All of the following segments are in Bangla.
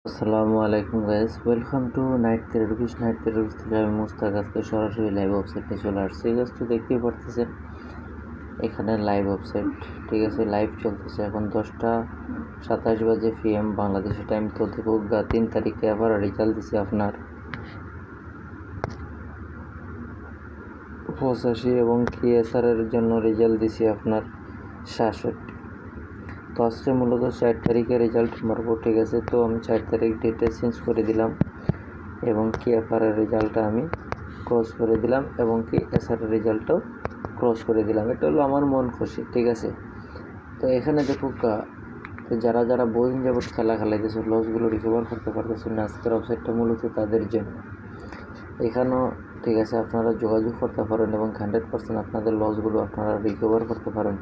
আসসালামু আলাইকুম guys, welcome to night therapist. Night therapist থেকে আমি মুস্তাক আজকে সরাসরি লাইভ ওয়েবসাইটে চলে আসছি। গাইস তো দেখতেই পারতেছেন এখানে লাইভ ওয়েবসাইট, ঠিক আছে, লাইভ চলতেছে। এখন 10:27 বাজে PM বাংলাদেশি টাইম। তো দেখুক 3 তারিখে আবার রেজাল্ট দিছি আপনার 85 এবং KSR এর জন্য রেজাল্ট দিছি আপনার 66। তো আজকে মূলত 4 তারিখে রেজাল্ট মারবো, ঠিক আছে। তো আমি 4 তারিখ ডেটে চেঞ্জ করে দিলাম এবং KFR এর রেজাল্টটা আমি ক্রস করে দিলাম এবং KSR এর রেজাল্টটাও ক্রস করে দিলাম। এটা হলো আমার মন খুশি, ঠিক আছে। তো এখানে দেখুক তো যারা যারা বহুদিন যাবত খেলা খেলাইতেছে, লসগুলো রিকভার করতে পারতেছে না, আজকের ওয়েবসাইটটা মূলত তাদের জন্য। এখানেও ঠিক আছে, আপনারা যোগাযোগ করতে পারেন এবং 100% আপনাদের লসগুলো আপনারা রিকভার করতে পারেন।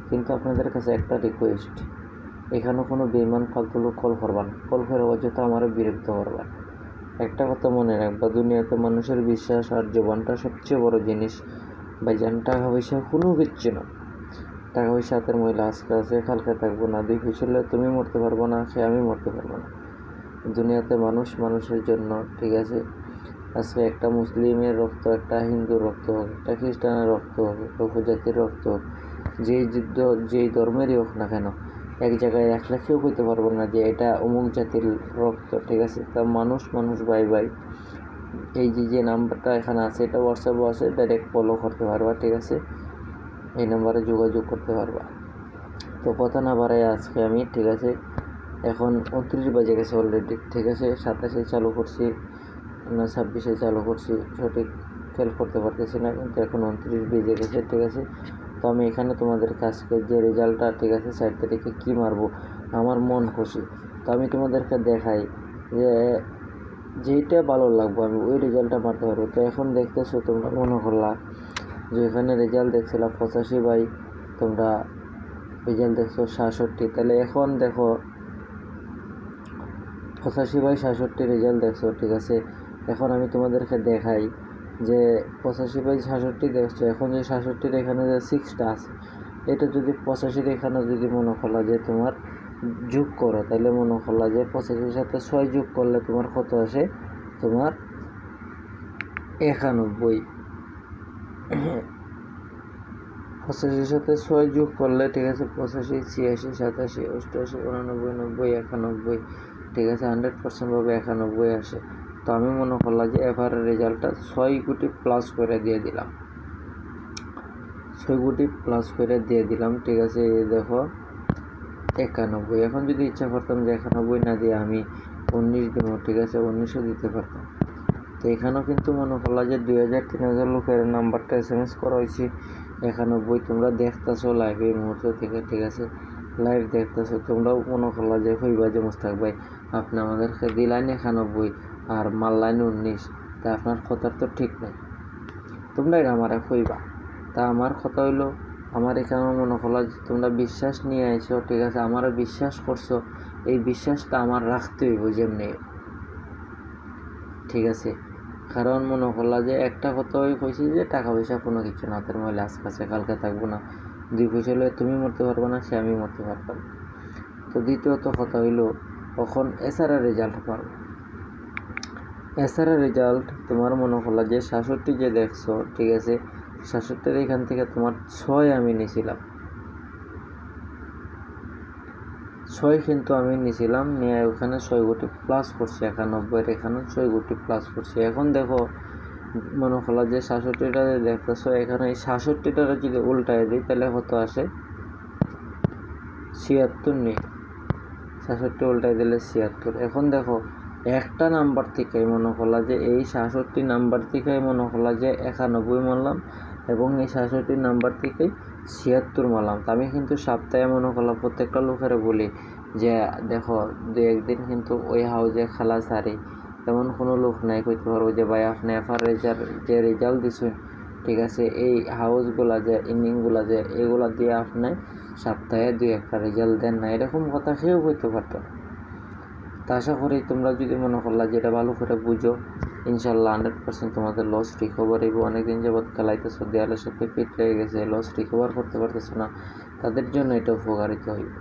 কিন্তু আপনাদের কাছে একটা রিকোয়েস্ট, এখানেও কোনো বেইমান ফালতু লোক কল করবেন, কল করে অযথা আমারও বিরক্ত করবেন। একটা কথা মনে রাখবা, দুনিয়াতে মানুষের বিশ্বাস আর জবানটা সবচেয়ে বড় জিনিস। ভাইজান, টাকা পয়সা কোনো কিচ্ছু না। টাকা পয়সা হাতের মহিলা, আজকে আছে কালকে থাকবো না। 2 পয়সা হলে তুমি মরতে পারবো না, সে আমি মরতে পারবো না। দুনিয়াতে মানুষ মানুষের জন্য, ঠিক আছে। আজকে একটা মুসলিমের রক্ত, একটা হিন্দুর রক্ত হোক, একটা খ্রিস্টানের রক্ত হোক, একটা উপজাতির রক্ত হোক, যেই ধর্মেরই হোক না কেন, এক জায়গায় রাখলে কেউ কইতে পারবো না যে এটা অমুক জাতির রক্ত, ঠিক আছে। তা মানুষ মানুষ ভাই ভাই। এই যে নাম্বারটা এখানে আছে, এটা হোয়াটসঅ্যাপও আছে, ডাইরেক্ট ফলো করতে পারবা, ঠিক আছে। এই নাম্বারে যোগাযোগ করতে পারবা। তো কথা না বাড়াই আজকে আমি, ঠিক আছে, এখন 29 বাজে গেছে অলরেডি, ঠিক আছে। 27-এ চালু করছি না 26-এ চালু করছি, সঠিক খেয়াল করতে পারতেছি না, কিন্তু এখন 29 বেজে গেছে, ঠিক আছে। তো আমি এখানে তোমাদের কাছকে যে রেজাল্টটা, ঠিক আছে, 4 তারিখে কী মারবো, আমার মন খুশি। তো আমি তোমাদেরকে দেখাই যে যেইটা ভালো লাগবে আমি ওই রেজাল্টটা মারতে পারবো। তো এখন দেখতেছো তোমরা, মনে করলা যে এখানে রেজাল্ট দেখছিলাম 85, বাই তোমরা রেজাল্ট দেখছো 66। তাহলে এখন দেখো 85/66 রেজাল্ট দেখছো, ঠিক আছে। এখন আমি তোমাদেরকে দেখাই যে 85/66 দেখছো। এখন যে 66-র এখানে যে 6টা আছে, এটা যদি 85-র এখানে যদি মনে করলা যে তোমার যোগ করো, তাহলে মনে করলা যে 85-র সাথে 6 যোগ করলে তোমার কত আসে, তোমার 91। 85-র সাথে 6 যোগ করলে, ঠিক আছে, 85, 86, 87, 88, 89, 90, 91, ঠিক আছে, 100% ভাবে 91 আসে। তো আমি মনে করলাম যে এবারের রেজাল্টটা 6 কোটি প্লাস করে দিয়ে দিলাম, 6 কোটি প্লাস করে দিয়ে দিলাম, ঠিক আছে। এই দেখো 91। এখন যদি ইচ্ছা করতাম যে 91 না দিয়ে আমি 19 দিব, ঠিক আছে, 19ও দিতে পারতাম। তো এখানেও কিন্তু মনে করলাম যে 2000-3000 লোকের নাম্বারটা SMS করা হয়েছে 91। তোমরা দেখতেছো লাইভ এই মুহূর্ত থেকে, ঠিক আছে, লাইভ দেখতেছো। তোমরাও মনে করলা যে হইবা যে মুস্তাক ভাই আপনি আমাদেরকে দিলেন 91 আর মারলাইন 19, তা আপনার কথার তো ঠিক নেই। তোমরা এটা আমার হইবা। তা আমার কথা হইলো, আমার এখানে মনে করলা যে তোমরা বিশ্বাস নিয়ে আইছো, ঠিক আছে, আমারও বিশ্বাস করছো। এই বিশ্বাসটা আমার রাখতে হইব যেমনি, ঠিক আছে। কারণ মনে করলা যে একটা কথা কইছি যে টাকা পয়সা কোনো কিছু না, হাতের মহিলা আজকে আছে কালকে থাকবো না। 2 পয়সা হলে তুমি মরতে পারবো না, সে আমি মরতে পারবো না। তো দ্বিতীয়ত কথা হইলো, তখন এসআরের রেজাল্ট পারবো। এসআরের রেজাল্ট তোমার মনে করলা যে 66 যে দেখছো, ঠিক আছে, 66-এর এখান থেকে তোমার 6 আমি নিয়েছিলাম, 6 কিন্তু আমি নিয়েছিলাম, নিয়ে ওখানে 6 কোটি প্লাস করছি। 91-এর এখানে 6 কোটি প্লাস করছি। এখন দেখো মনে করলা যে 66টা দেখতেছো, এখানে এই 66টা যদি উল্টায় দিই তাহলে কত আসে, 76 নেই, 66 উল্টায় দিলে 76। এখন দেখো একটা নাম্বার থেকে মনে করলা যে এই 66 নাম্বার থেকে মনে করলা যে 91 মারলাম এবং এই 66 নাম্বার থেকে 76 মারলাম। তো আমি কিন্তু সপ্তাহে মনে করলাম প্রত্যেকটা লোকের বলি যে দেখো 2-1 দিন কিন্তু ওই হাউজে খেলা সারি, তেমন কোনো লোক নাই কইতে পারবো যে ভাই আপনি এফআর যে রেজাল্ট দিচ্ছেন, ঠিক আছে, এই হাউসগুলা যে ইনিংগুলা যে এগুলা দিয়ে আপনি সপ্তাহে 2-1টা রেজাল্ট দেন না, এরকম কথা কেউ কইতে পারতো না। তা আশা করি তোমরা যদি মনে করলা যেটা ভালো করে বুঝো, ইনশাল্লাহ 100% তোমাদের লস রিকভার হইব। অনেকদিন যাবৎ খেলাইতেছো, দেয়ালের সাথে পিঠ লেগে গেছে, লস রিকভার করতে পারতেছো না, তাদের জন্য এটা উপকারিত হইব।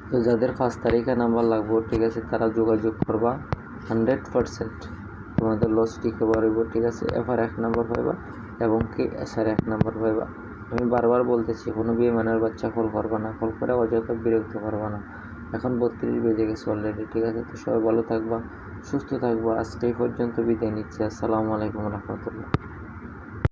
তো যাদের 5 তারিখে নাম্বার লাগবে, ঠিক আছে, তারা যোগাযোগ করবা। 100% তোমাদের লস রিকভার হইব, ঠিক আছে। এফআর 1 নাম্বার পাইবা এবং কি এসআর 1 নাম্বার পাইবা। আমি বারবার বলতেছি, কোনো বেইমানের বাচ্চা কল করবা না, কল করে অযথা বিরক্ত করবা না। এখন 32 বেজে গেছে অলরেডি, ঠিক আছে। তো সবাই ভালো থাকবা, সুস্থ থাকবা। আজকে এই পর্যন্ত বিদায় নিচ্ছি। আসসালামু আলাইকুম রহমতুল্লাহ।